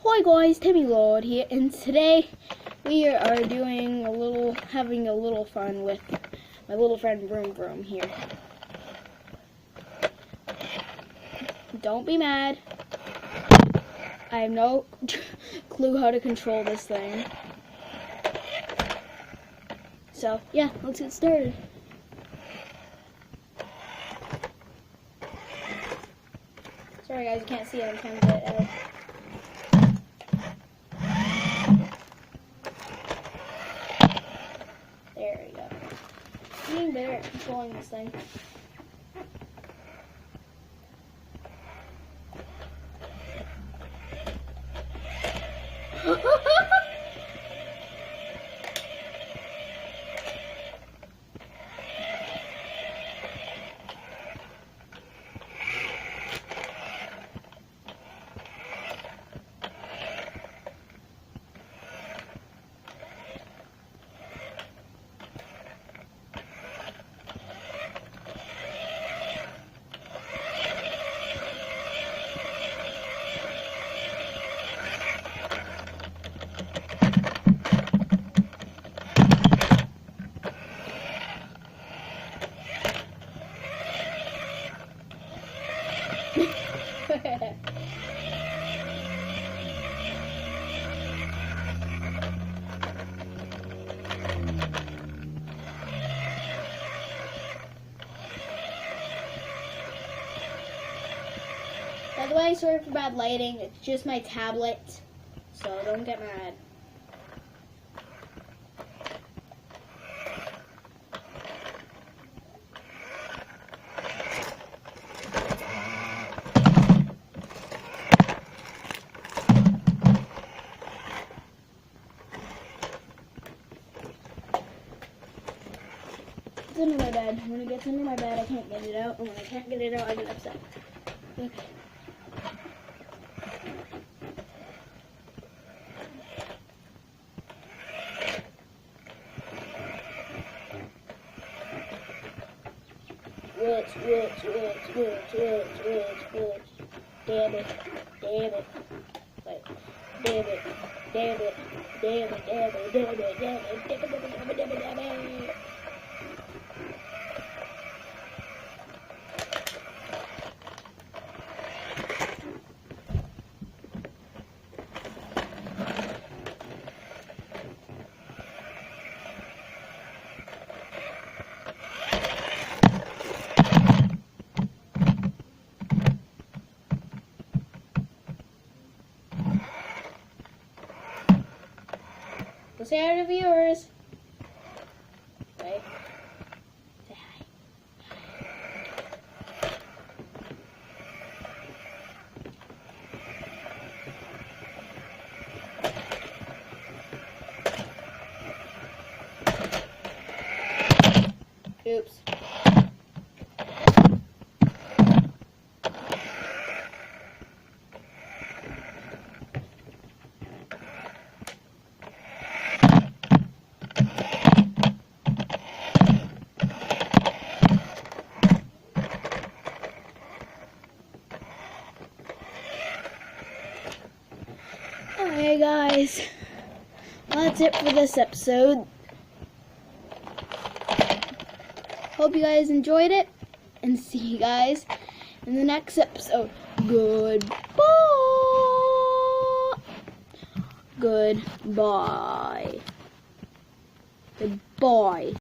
Hi guys, Timmy Lord here, and today we are having a little fun with my little friend Vroom Vroom here. Don't be mad. I have no clue how to control this thing. So yeah, let's get started. Sorry guys, you can't see it. I'm trying to get it out. There we go. I'm getting better at controlling this thing. By the way, sorry for bad lighting. It's just my tablet, so don't get mad. It's under my bed. When it gets under my bed, I can't get it out, and when I can't get it out, I get upset. Okay. Whoops. Damn it. Wait. Damn it. Go say hi to viewers. Right? Say hi. Oops. Alright guys, that's it for this episode. Hope you guys enjoyed it, and see you guys in the next episode. Goodbye. Goodbye.